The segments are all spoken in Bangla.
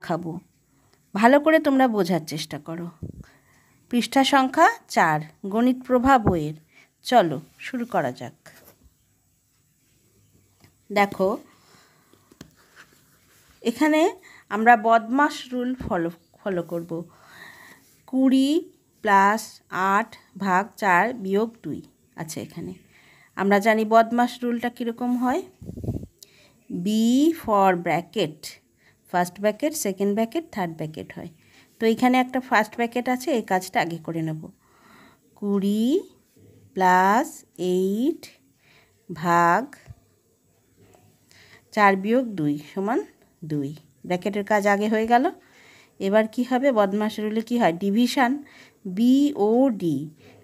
খাবো। ভালো করে তোমরা বোঝার চেষ্টা করো। পৃষ্ঠা সংখ্যা 4, গণিত প্রভা বইয়ের। চলো শুরু করা যাক। দেখো এখানে আমরা বদমাশ রুল ফলো করব। 20 + 8 / 4 - 2 আছে এখানে। আমরা জানি বদমাশ রুলটা কীরকম হয়। B for bracket, first bracket, second bracket, third bracket হয়। তো এখানে একটা ফার্স্ট ব্র্যাকেট আছে, এই কাজটা আগে করে নেব। 20 + 8 / 4 - 2 = 2। ব্র্যাকেটের কাজ আগে হয়ে গেল। এবার কি হবে, বদমাশ রুলে কি হয়, ডিভিশন, BOD,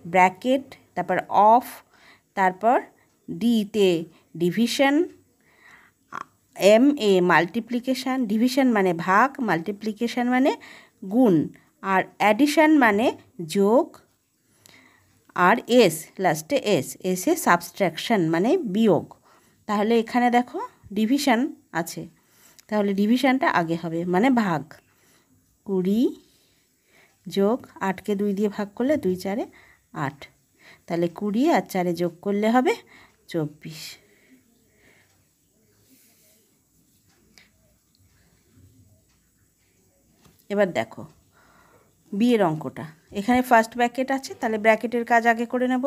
ব্র্যাকেট, তারপর অফ, তারপর ডিতে ডিভিশন, MA মাল্টিপ্লিকেশান। ডিভিশন মানে ভাগ, মাল্টিপ্লিকেশান মানে গুণ, আর অ্যাডিশন মানে যোগ, আর লাস্টে এসে সাবস্ট্রাকশন মানে বিয়োগ। তাহলে এখানে দেখো ডিভিশন আছে, তাহলে ডিভিশনটা আগে হবে মানে ভাগ। 20 যোগ 8কে 2 দিয়ে ভাগ করলে 2 × 4 = 8, তাহলে 20 আর 4 যোগ করলে হবে 24। এবার দেখো বিয়ের অঙ্কটা। এখানে ফার্স্ট ব্র্যাকেট আছে, তাহলে ব্র্যাকেটের কাজ আগে করে নেব।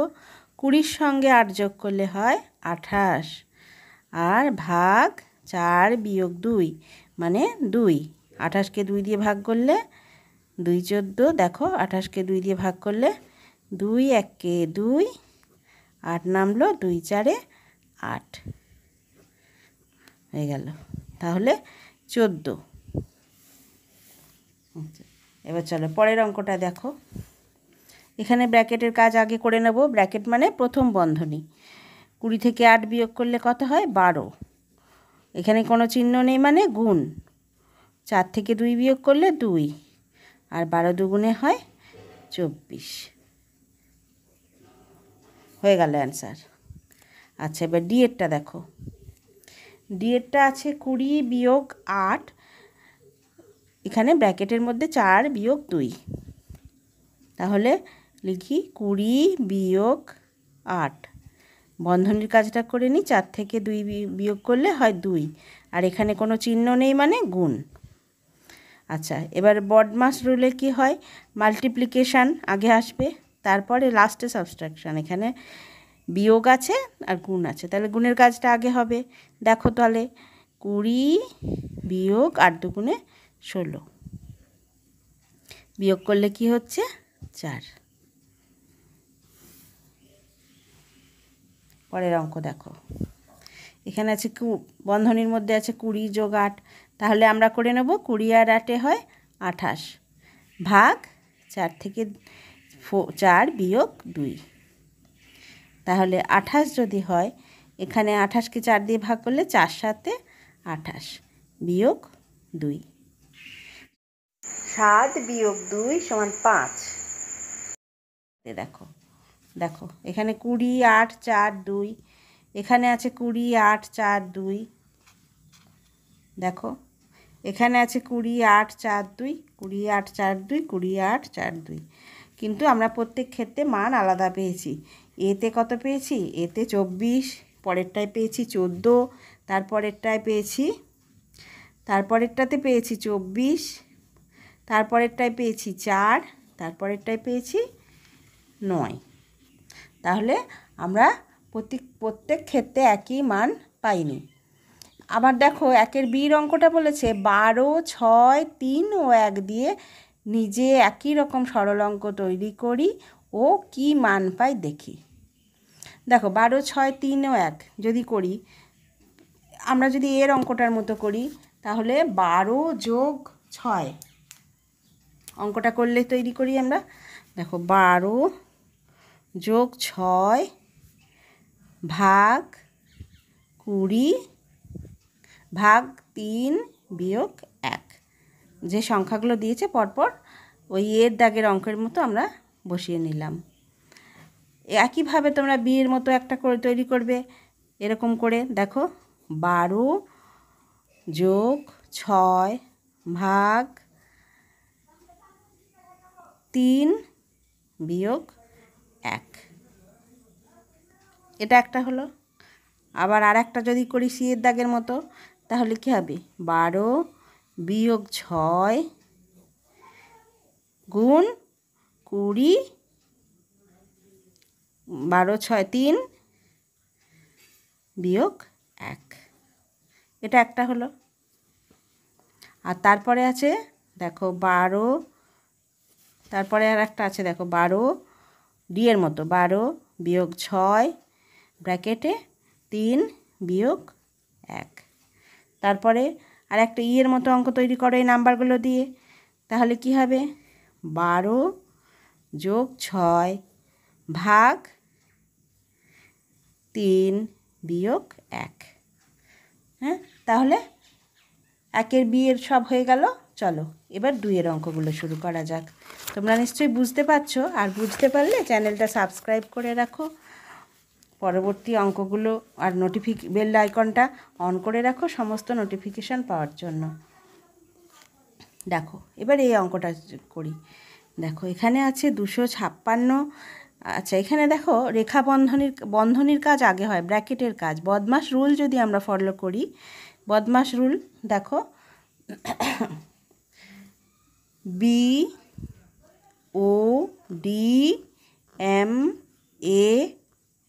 20-র সঙ্গে 8 যোগ করলে হয় 28, আর ভাগ 4 - 2 মানে 2। 28কে 2 দিয়ে ভাগ করলে 2 × 14, দেখো 28কে 2 দিয়ে ভাগ করলে 2 × 1 = 2, 8 নামলো, 2 × 4 = 8 হয়ে গেল। তাহলে 14। এবার চলো পরের অঙ্কটা দেখো। এখানে ব্র্যাকেটের কাজ আগে করে নেব। ব্র্যাকেট মানে প্রথম বন্ধনী। 20 থেকে 8 বিয়োগ করলে কত হয়, 12। এখানে কোনো চিহ্ন নেই মানে গুণ। 4 থেকে 2 বিয়োগ করলে 2, আর 12 দুগুণে হয় 24। হয়ে গেল অ্যান্সার। আচ্ছা এবার ডিএরটা দেখো। ডিএরটা আছে 20 - 8, এখানে ব্র্যাকেটের মধ্যে 4 - 2, তাহলে লিখি 20 - 8। বন্ধনীর কাজটা করে নিই। 4 থেকে 2 বিয়োগ করলে হয় 2, আর এখানে কোনো চিহ্ন নেই মানে গুণ। আচ্ছা এবার বদমাশ রুলে কি হয়, মাল্টিপ্লিকেশান আগে আসবে, তারপরে লাস্টে সাবস্ট্রাকশান। এখানে বিয়োগ আছে আর গুণ আছে, তাহলে গুণের কাজটা আগে হবে। দেখো তাহলে 20 - 8 দুগুণে 16, বিয়োগ করলে কি হচ্ছে 4। পরের অঙ্ক দেখো। এখানে আছে বন্ধনীর মধ্যে আছে 20 যোগ 8, তাহলে আমরা করে নেব 20 আর 8 হয় 28, ভাগ 4 থেকে 4 বিয়োগ 2। তাহলে 28 যদি হয়, এখানে 28কে 4 দিয়ে ভাগ করলে 4 × 7 = 28, বিয়োগ 2। 7 - 2 = 5। দেখো দেখো এখানে 20 8 4 2, এখানে আছে 20 8 4 2, দেখো এখানে আছে 20 8 4 2, 20 8 4 2, 20 8 4 2, কিন্তু আমরা প্রত্যেক ক্ষেত্রে মান আলাদা পেয়েছি। এতে কত পেয়েছি, এতে 24, পরেরটায় পেয়েছি 14, তারপরেরটাতে পেয়েছি 24, তারপরেরটায় পেয়েছি 4, তারপরেরটায় পেয়েছি 9। তাহলে আমরা প্রত্যেক ক্ষেত্রে একই মান পাইনি। আবার দেখো 1-এর বির অঙ্কটা বলেছে 12 6 3 ও 1 দিয়ে নিজে একই রকম সরল অঙ্ক তৈরি করি ও কি মান পাই দেখি। দেখো 12 6 3 ও 1 যদি করি, আমরা যদি এর অঙ্কটার মতো করি, তাহলে 12 যোগ 6 অঙ্কটা করলে তৈরি করি আমরা। দেখো 12 যোগ 6 ভাগ 20 ভাগ 3 বিয়োগ 1, যে সংখ্যাগুলো দিয়েছে পরপর ওই এর দাগের অঙ্কের মতো আমরা বসিয়ে নিলাম। একইভাবে তোমরা বিয়ের মতো একটা করে তৈরি করবে এরকম করে। দেখো 12 যোগ 6 ভাগ 3 বিয়োগ 1। এটা একটা হলো। আবার আর একটা যদি করি সিয়ের দাগের মতো, তাহলে কি হবে? 12 বিয়োগ 6 গুণ 20, 12 6 3 বিয়োগ 1। এটা একটা হলো। আর তারপরে আছে দেখো 12, তারপরে আর একটা আছে দেখো 12 ডি এর মতো, 12 বিয়োগ 6 ব্র্যাকেটে 3 বিয়োগ 1। তারপরে আর একটা এর মতো অঙ্ক তৈরি করো এই নাম্বারগুলো দিয়ে। তাহলে কি হবে? 12 যোগ 6 ভাগ 3 বিয়োগ 1। হ্যাঁ, তাহলে 1-এর বিয়ের সব হয়ে গেল। চলো এবার 2-এর অঙ্কগুলো শুরু করা যাক। তোমরা নিশ্চয়ই বুঝতে পারছো, আর বুঝতে পারলে চ্যানেলটা সাবস্ক্রাইব করে রাখো। পরবর্তী অঙ্কগুলো আর বেল আইকনটা অন করে রাখো সমস্ত নোটিফিকেশান পাওয়ার জন্য। দেখো এবার এই অঙ্কটা করি। দেখো এখানে আছে 256। আচ্ছা, এখানে দেখো রেখা বন্ধনীর কাজ আগে হয়, ব্র্যাকেটের কাজ। বদমাশ রুল যদি আমরা ফলো করি, বদমাশ রুল দেখো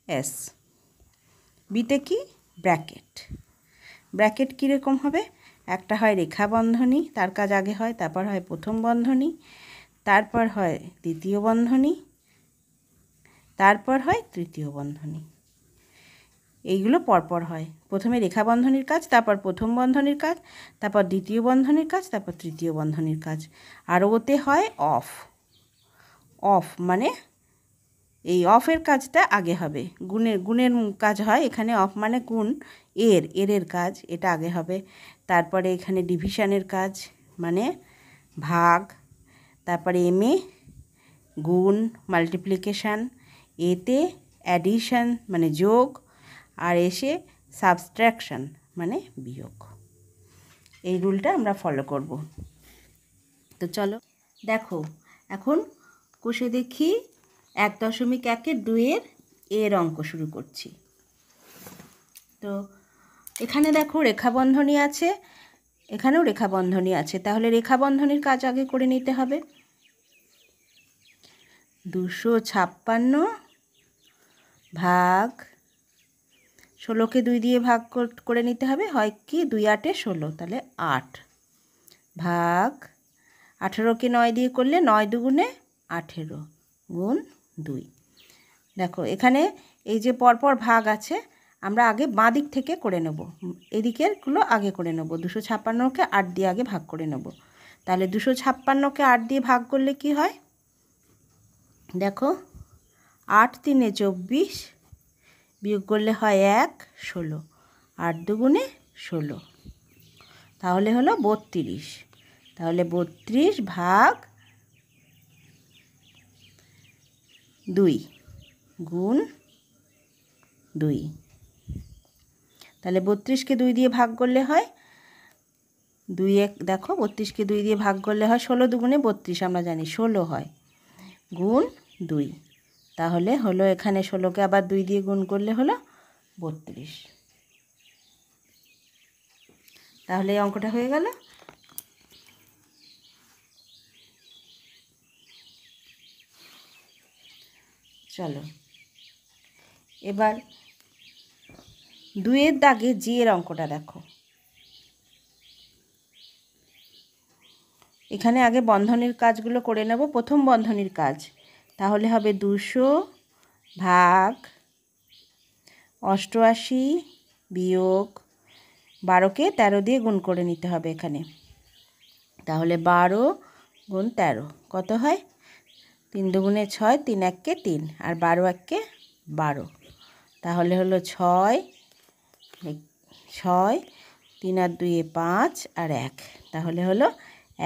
BODMAS, বিতে কি? ব্র্যাকেট। ব্র্যাকেট কীরকম হবে? একটা হয় রেখা বন্ধনী, তার কাজ আগে হয়, তারপর হয় প্রথম বন্ধনী, তারপর হয় দ্বিতীয় বন্ধনী, তারপর হয় তৃতীয় বন্ধনী। এইগুলো পরপর হয়। প্রথমে রেখা বন্ধনীর কাজ, তারপর প্রথম বন্ধনীর কাজ, তারপর দ্বিতীয় বন্ধনীর কাজ, তারপর তৃতীয় বন্ধনীর কাজ। আর ওতে হয় অফ। অফ মানে এই অফের কাজটা আগে হবে। গুণের কাজ হয় এখানে, অফ মানে গুণ, এরের কাজ, এটা আগে হবে। তারপরে এখানে ডিভিশনের কাজ মানে ভাগ, তারপরে এমে গুণ মাল্টিপ্লিকেশান, এতে অ্যাডিশন মানে যোগ, আর এসে সাবস্ট্রাকশন মানে বিয়োগ। এই রুলটা আমরা ফলো করব। তো চলো দেখো এখন কষে দেখি 1.1-এর 2-এর এর অঙ্ক শুরু করছি। তো এখানে দেখো রেখা বন্ধনী আছে, এখানেও রেখা বন্ধনী আছে। তাহলে রেখা বন্ধনীর কাজ আগে করে নিতে হবে। 256 ভাগ 16কে 2 দিয়ে ভাগ করে নিতে হবে, হয় কি 2 8-এ 16, তাহলে 8 ভাগ 18কে 9 দিয়ে করলে 9 দুগুণে 18 গুণ 2। দেখো এখানে এই যে পরপর ভাগ আছে, আমরা আগে বাঁ দিক থেকে করে নেব, এদিকেরগুলো আগে করে নেব। 256কে 8 দিয়ে আগে ভাগ করে নেব। তাহলে 256কে 8 দিয়ে ভাগ করলে কি হয়? দেখো 8 3 24 বিয়োগ করলে হয় 1 16, 8 দুগুণে 16, তাহলে হলো 32। তাহলে 32 ভাগ 2 গুণ 2। তাহলে 32কে 2 দিয়ে ভাগ করলে হয় 2 1, দেখো 32কে 2 দিয়ে ভাগ করলে হয় 16 দুগুণে 32, আমরা জানি 16 হয়, গুণ 2। তাহলে হলো এখানে 16কে আবার 2 দিয়ে গুণ করলে হলো 32। তাহলে এই অঙ্কটা হয়ে গেল। চলো এবার 2-এর দাগে জি-এর অঙ্কটা দেখো। এখানে আগে বন্ধনীর কাজগুলো করে নেব, প্রথম বন্ধনীর কাজ। তাহলে হবে 200 ভাগ 88 বিয়োগ 12কে 13 দিয়ে গুণ করে নিতে হবে এখানে। তাহলে 12 গুণ 13 কত হয়? 3 দুগুণে 6, 3 1-কে 3, আর 12 1-কে 12, তাহলে হলো 6 6, 3 আর 2-এ 5, আর 1, তাহলে হলো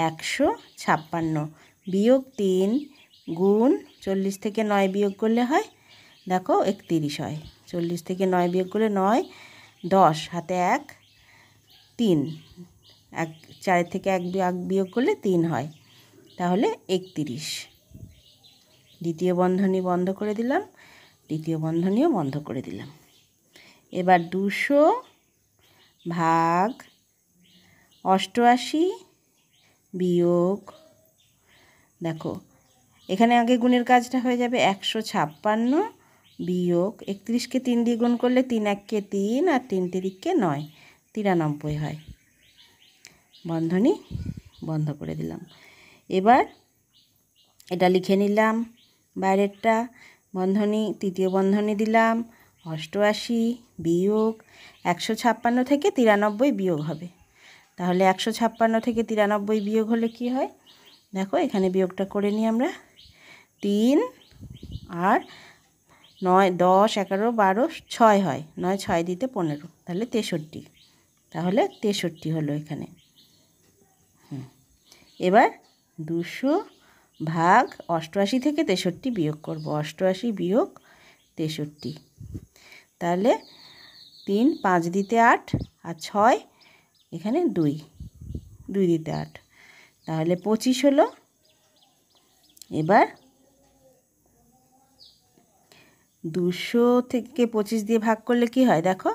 156 বিয়োগ 3 গুণ 40 থেকে 9 বিয়োগ করলে হয় দেখো 31 হয়। 40 থেকে 9 বিয়োগ করলে 9 10, হাতে 1 3, 4 থেকে 1 বিয়োগ করলে 3 হয়, তাহলে 31। দ্বিতীয় বন্ধনী বন্ধ করে দিলাম, তৃতীয় বন্ধনীও বন্ধ করে দিলাম। এবার 200 ভাগ 88 বিয়োগ, দেখো এখানে আগে গুণের কাজটা হয়ে যাবে, 156 বিয়োগ 31কে 3 দিয়ে গুণ করলে 3 1 3 আর 3 3 9, 93 হয়। বন্ধনী বন্ধ করে দিলাম। এবার এটা লিখে নিলাম বাইরেরটা, বন্ধনী তৃতীয় বন্ধনী দিলাম, 88 বিয়োগ 156 থেকে 93 বিয়োগ হবে, তাহলে 156 থেকে 93 বিয়োগ হলে কি হয়, দেখো এখানে বিয়োগটা করে নিই আমরা। 3 আর 9 10 11 12 6 হয়, 9 6 দিতে 15, তাহলে 63, তাহলে 63 হলো এখানে। এবার 200 ভাগ 88 থেকে 63 বিয়োগ করব, 88 বিয়োগ 63, তাহলে 3 5 দিতে 8 আর 6 এখানে 2 দিতে 8, তাহলে 25 হলো। এবার 200 থেকে 25 দিয়ে ভাগ করলে কি হয়, দেখো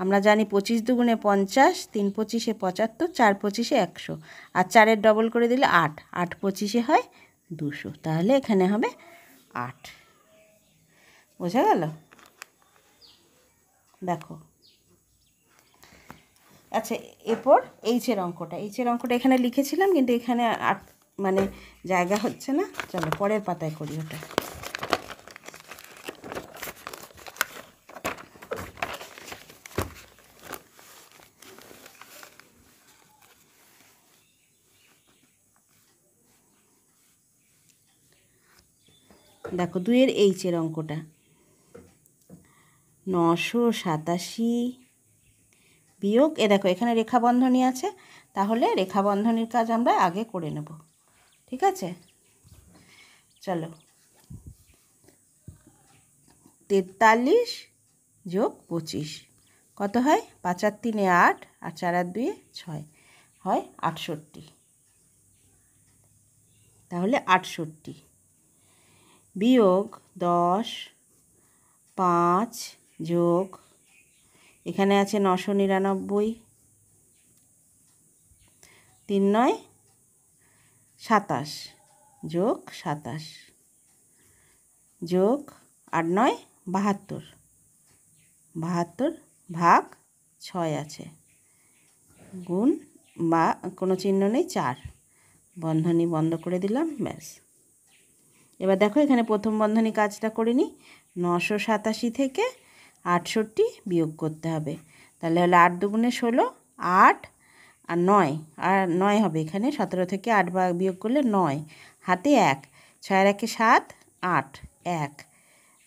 আমরা জানি 25 দুগুণে 50, 3 25 75, 4 25 100, আর 4-এর ডবল করে দিলে 8, 8 25 হয় 200, তাহলে এখানে হবে 8। বোঝা গেল? দেখো আচ্ছা, এরপর এইচের অঙ্কটা এখানে লিখেছিলাম, কিন্তু এখানে আর মানে জায়গা হচ্ছে না, চলো পরের পাতায় করি ওটা। দেখো 2-এর এইচের অঙ্কটা, 987 বিয়োগ, দেখো এখানে রেখা বন্ধনী আছে, তাহলে রেখা বন্ধনীর কাজ আমরা আগে করে নেব, ঠিক আছে? চলো, 43 যোগ 25 কত হয়, 5 আর 3 8 আর 4 আর 2 6 হয় 68, তাহলে 68 বিয়োগ 10 5 যোগ, এখানে আছে 999, 3 9 27 যোগ 27 যোগ 8 9 72, 72 ভাগ 6 আছে, গুণ বা কোনো চিহ্ন নেই, 4, বন্ধনী বন্ধ করে দিলাম, ব্যাস। এবার দেখো এখানে প্রথম বন্ধনী কাজটা করে নিই, 987 থেকে 68 বিয়োগ করতে হবে, তাহলে হলো 8 দুগুণে 16, 8 আর 9, আর 9 হবে এখানে, 17 থেকে 8 বিয়োগ করলে 9, হাতে 1, 6 আর 1 7 8 1,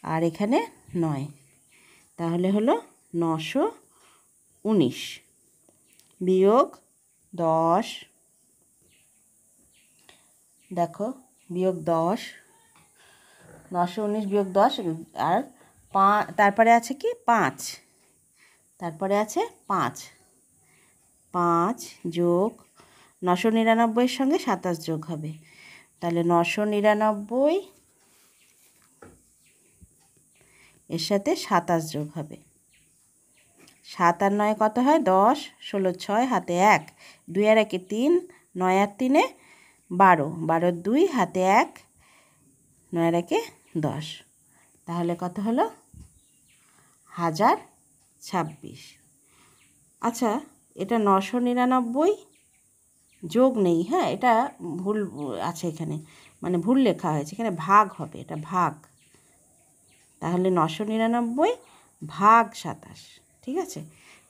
আর এখানে 9, তাহলে হলো 919 বিয়োগ 10, দেখো বিয়োগ 10, 919 বিয়োগ 10, আর তারপরে আছে কি 5, তারপরে আছে 5 যোগ 999-এর সঙ্গে 27 যোগ হবে, তাহলে 999 এর সাথে 27 যোগ হবে, 7 আর 9 কত হয়, 10, 16 6 হাতে 1, 2 আর 1 3, 9 আর 3 12, 12 2 হাতে 1, 9 আর 1 10, তাহলে কত হলো 1026। আচ্ছা, এটা 999 যোগ নেই, হ্যাঁ এটা ভুল আছে এখানে, মানে ভুল লেখা হয়েছে, এখানে ভাগ হবে, এটা ভাগ, তাহলে 999 ভাগ 27, ঠিক আছে?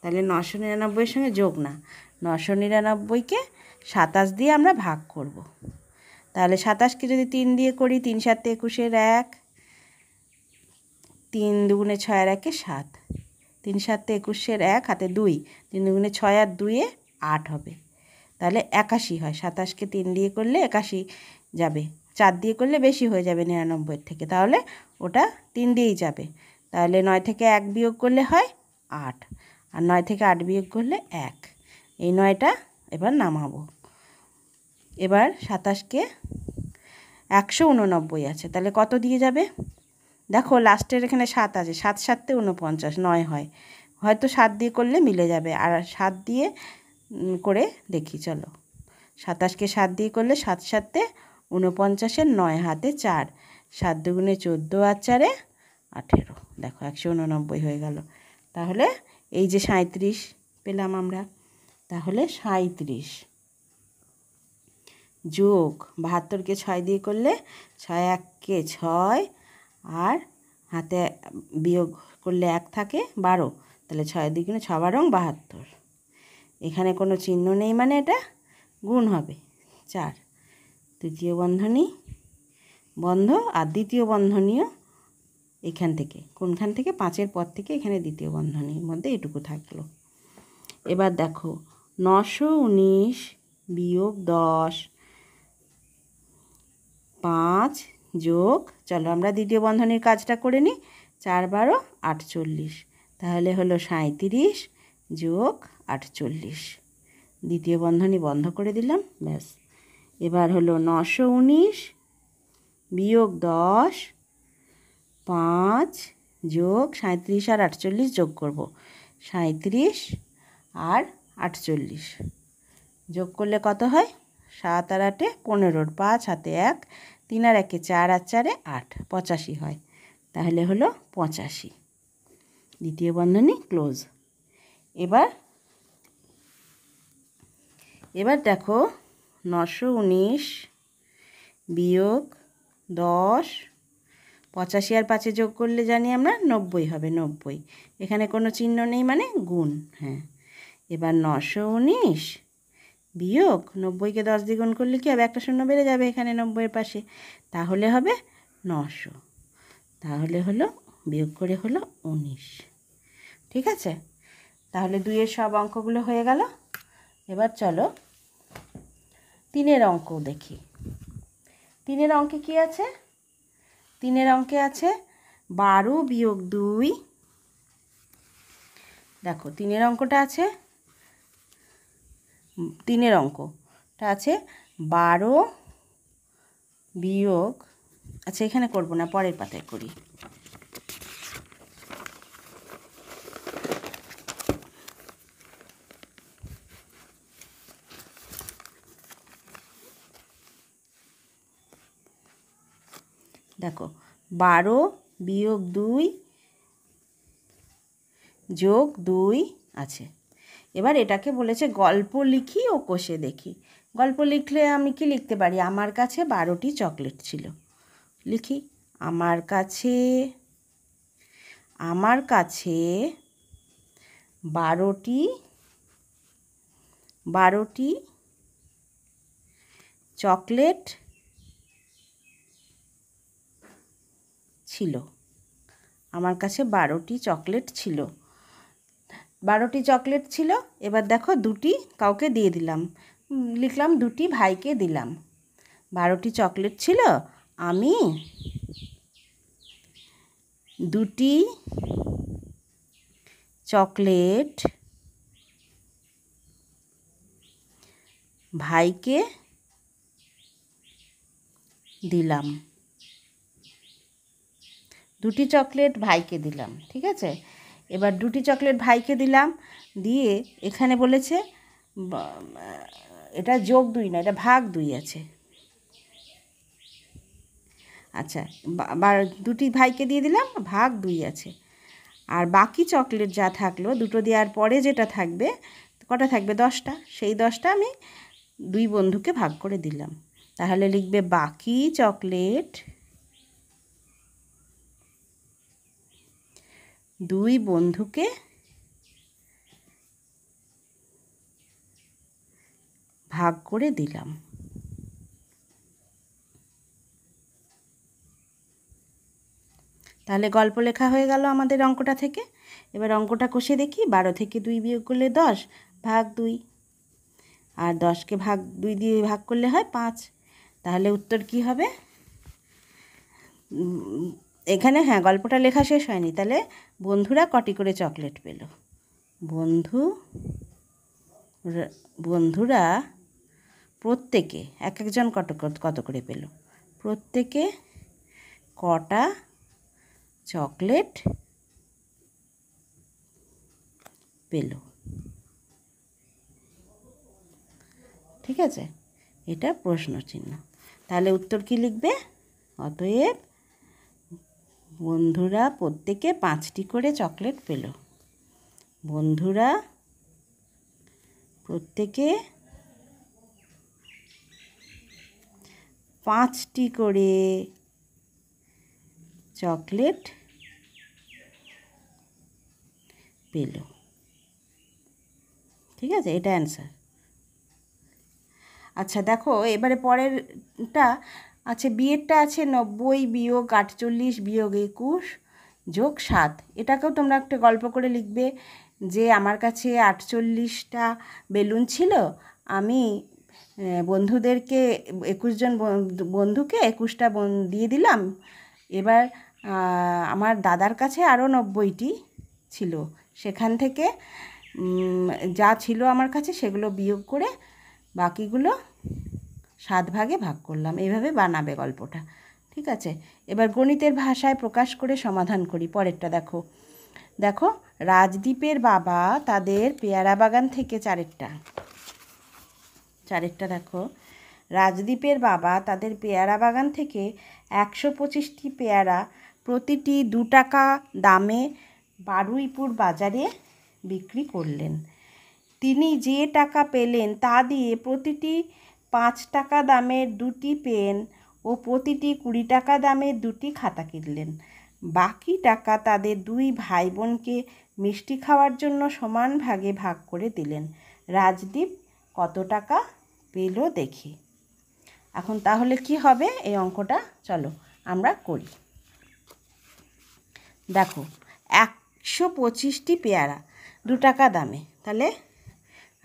তাহলে 999-এর সঙ্গে যোগ না, 999-কে 27 দিয়ে আমরা ভাগ করব, তাহলে 27কে যদি 3 দিয়ে করি, 3 7 21-এর 1, 3 দুগুণে 6 আর 1 7, 3 7 21-এর 1 হাতে 2, 3 দুগুণে 6 আর 2 8 হবে, তাহলে 81 হয়, 27কে 3 দিয়ে করলে 81 যাবে, 4 দিয়ে করলে বেশি হয়ে যাবে 99-এর থেকে, তাহলে ওটা 3 দিয়েই যাবে, তাহলে 9 থেকে 1 বিয়োগ করলে হয় 8, আর 9 থেকে 8 বিয়োগ করলে 1, এই 9টা এবার নামাবো। এবার 27কে 189 আছে, তাহলে কত দিয়ে যাবে? দেখো লাস্টের এখানে 7 আছে, 7 7 49, 9 হয়, হয়তো 7 দিয়ে করলে মিলে যাবে। আর 7 দিয়ে করে দেখি, চলো। 27কে 7 দিয়ে করলে 7 7 49, 9 হাতে 4, 7 দুগুণে 14 আর 4 18, দেখো 189 হয়ে গেল। তাহলে এই যে 37 পেলাম আমরা, তাহলে 37 যোগ 72কে 6 দিয়ে করলে 6 1কে 6, আর হাতে বিয়োগ করলে 1 থাকে 12, তাহলে 6 দ্বিগুণে 6 12 72। এখানে কোনো চিহ্ন নেই মানে এটা গুণ হবে। 4, তৃতীয় বন্ধনী বন্ধ, আর দ্বিতীয় বন্ধনীও এখান থেকে, কোনখান থেকে? 5-এর পর থেকে এখানে দ্বিতীয় বন্ধনীর মধ্যে এটুকু থাকলো। এবার দেখো 919 বিয়োগ 10, 5 যোগ, চলো আমরা দ্বিতীয় বন্ধনীর কাজটা করে নিই। 4 12 48, তাহলে হলো 37 যোগ 48, দ্বিতীয় বন্ধনী বন্ধ করে দিলাম, ব্যাস। এবার হলো 919 বিয়োগ 10, 5 যোগ 37 আর 48 যোগ করব, 37 আর 48 যোগ করলে কত হয়? 7 আর 8 15, 5 হাতে 1, 3 আর 1 4 আর 4 8, 85 হয়, তাহলে হলো 85, দ্বিতীয় বন্ধনী ক্লোজ। এবার দেখো 919 বিয়োগ 10, 85 আর 5 যোগ করলে জানি আমরা 90 হবে, 90, এখানে কোনো চিহ্ন নেই মানে গুণ, হ্যাঁ। এবার 919 বিয়োগ 90কে 10 দিয়ে গুণ করলে কি হবে? একটা শূন্য বেড়ে যাবে এখানে 90-এর পাশে, তাহলে হবে 900, তাহলে হলো বিয়োগ করে হলো 19, ঠিক আছে? তাহলে 2-এর সব অঙ্কগুলো হয়ে গেল। এবার চলো 3-এর অঙ্ক দেখি। 3-এর অঙ্কে কি আছে? 3-এর অঙ্কে আছে 12 বিয়োগ 2, দেখো 3-এর অঙ্কটা আছে, 3-এর অঙ্কটা আছে 12 বিয়োগ, আচ্ছা এখানে করব না, পরের পাতায় করি। দেখো 12 বিয়োগ 2 যোগ 2 আছে। এবার এটাকে বলেছে গল্প লিখি ও কষে দেখি। গল্প লিখলে আমি কি লিখতে পারি? আমার কাছে 12টি চকলেট ছিল, লিখি আমার কাছে 12টি চকলেট ছিল, আমার কাছে 12টি চকলেট ছিল, 12টি চকলেট ছিল। এবার দেখো 2টি কাউকে দিয়ে দিলাম, লিখলাম 2টি ভাইকে দিলাম। 12টি চকলেট ছিল, আমি 2টি চকলেট ভাইকে দিলাম, 2টি চকলেট ভাইকে দিলাম, ঠিক আছে? এবার 2টি চকলেট ভাইকে দিলাম, দিয়ে এখানে বলেছে এটা যোগ 2 না, এটা ভাগ 2 আছে। আচ্ছা 2টি ভাইকে দিয়ে দিলাম, ভাগ 2 আছে। আর বাকি চকলেট যা থাকলো, 2টো দেওয়ার পরে যেটা থাকবে, কটা থাকবে? 10টা, সেই 10টা আমি 2 বন্ধুকে ভাগ করে দিলাম। তাহলে লিখবে বাকি চকলেট 2 বন্ধুকে ভাগ করে দিলাম। তাহলে গল্প লেখা হয়ে গেল আমাদের অঙ্কটা থেকে। এবার অঙ্কটা কষে দেখি। 12 থেকে 2 বিয়োগ করলে 10, ভাগ 2, আর 10কে ভাগ 2 দিয়ে ভাগ করলে হয় 5। তাহলে উত্তর কি হবে? এখানে হ্যাঁ গল্পটা লেখা শেষ হয়নি, তাহলে বন্ধুরা কটি করে চকলেট পেল? বন্ধুরা প্রত্যেকে এক একজন কত করে পেল, প্রত্যেকে কটা চকলেট পেল। ঠিক আছে, এটা প্রশ্ন চিহ্ন। তাহলে উত্তর কি লিখবে? অতএব বন্ধুরা প্রত্যেকে 5টি করে চকলেট পেল। বন্ধুরা প্রত্যেকে 5টি করে চকলেট পেল। ঠিক আছে, এটা অ্যান্সার। আচ্ছা দেখো, এবারে পরেরটা আছে, বিয়েরটা আছে 90 বিয়োগ 48 বিয়োগ 21 যোগ 7। এটাকেও তোমরা একটা গল্প করে লিখবে যে আমার কাছে 48টা বেলুন ছিল, আমি বন্ধুদেরকে 21 জন বন্ধুকে 21টা দিয়ে দিলাম। এবার আমার দাদার কাছে আরও 90টি ছিল, সেখান থেকে যা ছিল আমার কাছে সেগুলো বিয়োগ করে বাকিগুলো 7 ভাগে ভাগ করলাম। এইভাবে বানাবে গল্পটা। ঠিক আছে, এবার গণিতের ভাষায় প্রকাশ করে সমাধান করি। পরেরটা দেখো, দেখো রাজদীপের বাবা তাদের পেয়ারা বাগান থেকে চারেরটা দেখো, রাজদীপের বাবা তাদের পেয়ারা বাগান থেকে 125টি পেয়ারা প্রতিটি 2 টাকা দামে বারুইপুর বাজারে বিক্রি করলেন। তিনি যে টাকা পেলেন তা দিয়ে প্রতিটি 5 টাকা দামের 2টি পেন ও প্রতিটি 20 টাকা দামের 2টি খাতা কিনলেন। বাকি টাকা তাদের 2 ভাই বোনকে মিষ্টি খাওয়ার জন্য সমান ভাগে ভাগ করে দিলেন। রাজদীপ কত টাকা পেল দেখি। এখন তাহলে কি হবে এই অঙ্কটা? চলো আমরা করি। দেখো 125টি পেয়ারা 2 টাকা দামে, তাহলে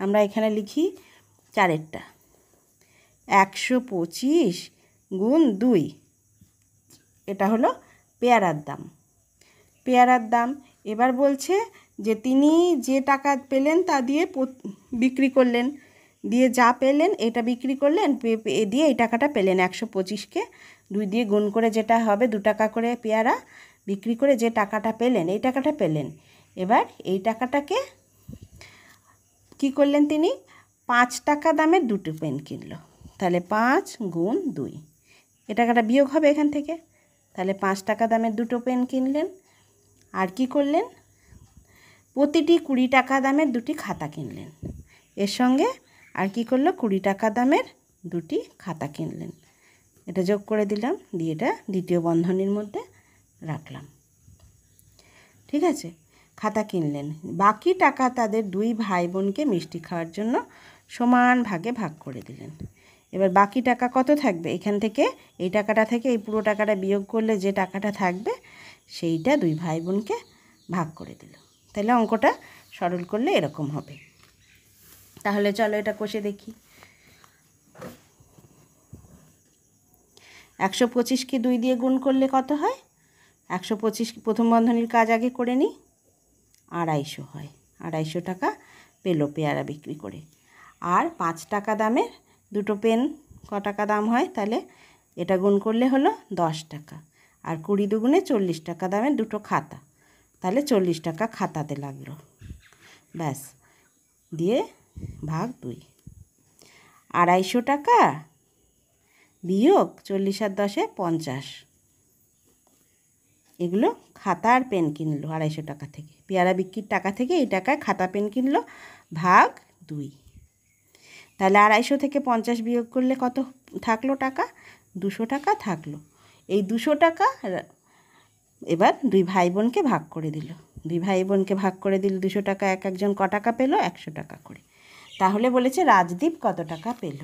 আমরা এখানে লিখি চারেরটা 125 গুণ 2, এটা হলো পেয়ারার দাম। এবার বলছে যে তিনি যে টাকা পেলেন তা দিয়ে বিক্রি করলেন, দিয়ে যা পেলেন এটা বিক্রি করলেন, দিয়ে এই টাকাটা পেলেন। 125কে 2 দিয়ে গুণ করে যেটা হবে 2 টাকা করে পেয়ারা বিক্রি করে যে টাকাটা পেলেন, এই টাকাটা পেলেন। এবার এই টাকাটাকে কি করলেন, তিনি 5 টাকা দামের 2টো পেন কিনলো। তাহলে 5 গুণ 2, এ টাকাটা বিয়োগ হবে এখান থেকে। তাহলে 5 টাকা দামের 2টো পেন কিনলেন। আর কি করলেন, প্রতিটি 20 টাকা দামের 2টি খাতা কিনলেন। এর সঙ্গে আর কি করলো, 20 টাকা দামের 2টি খাতা কিনলেন। এটা যোগ করে দিলাম, দিয়ে এটা দ্বিতীয় বন্ধনীর মধ্যে রাখলাম। ঠিক আছে, খাতা কিনলেন। বাকি টাকা তাদের 2 ভাই বোনকে মিষ্টি খাওয়ার জন্য সমান ভাগে ভাগ করে দিলেন। এবার বাকি টাকা কত থাকবে, এখান থেকে এই টাকাটা থেকে এই পুরো টাকাটা বিয়োগ করলে যে টাকাটা থাকবে সেইটা 2 ভাই বোনকে ভাগ করে দিল। তাহলে অঙ্কটা সরল করলে এরকম হবে। তাহলে চলো এটা কষে দেখি। 125কে 2 দিয়ে গুণ করলে কত হয়? 125 প্রথম বন্ধনীর কাজ আগে করে নিই, 250 হয়। 250 টাকা পেল পেয়ারা বিক্রি করে। আর 5 টাকা দামের 2টো পেন ক টাকা দাম হয়, তাহলে এটা গুণ করলে হলো 10 টাকা। আর 20 দুগুণে 40 টাকা দামের 2টো খাতা, তাহলে 40 টাকা খাতাতে লাগলো। ব্যাস, দিয়ে ভাগ 2। 250 টাকা বিয়োগ 40 আর 10-এ 50, এগুলো খাতা আর পেন কিনলো 250 টাকা থেকে। পেয়ারা বিক্রির টাকা থেকে এই টাকায় খাতা পেন কিনলো, ভাগ 2। তাহলে 250 থেকে 50 বিয়োগ করলে কত থাকলো টাকা? 200 টাকা থাকলো। এই 200 টাকা এবার 2 ভাই বোনকে ভাগ করে দিল। 2 ভাই বোনকে ভাগ করে দিল 200 টাকা, এক একজন ক টাকা পেল? 100 টাকা করে। তাহলে বলেছে রাজদীপ কত টাকা পেল।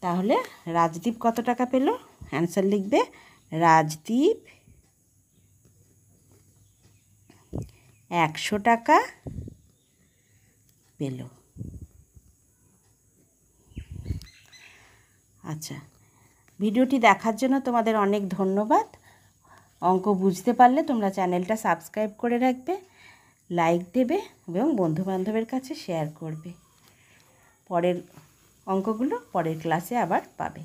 তাহলে রাজদীপ কত টাকা পেল? অ্যান্সার লিখবে রাজদীপ 100 টাকা পেল। আচ্ছা, ভিডিওটি দেখার জন্য তোমাদের অনেক ধন্যবাদ। অঙ্ক বুঝতে পারলে তোমরা চ্যানেলটা সাবস্ক্রাইব করে রাখবে, লাইক দেবে এবং বন্ধুবান্ধবের কাছে শেয়ার করবে। পরের অঙ্কগুলো পরের ক্লাসে আবার পাবে।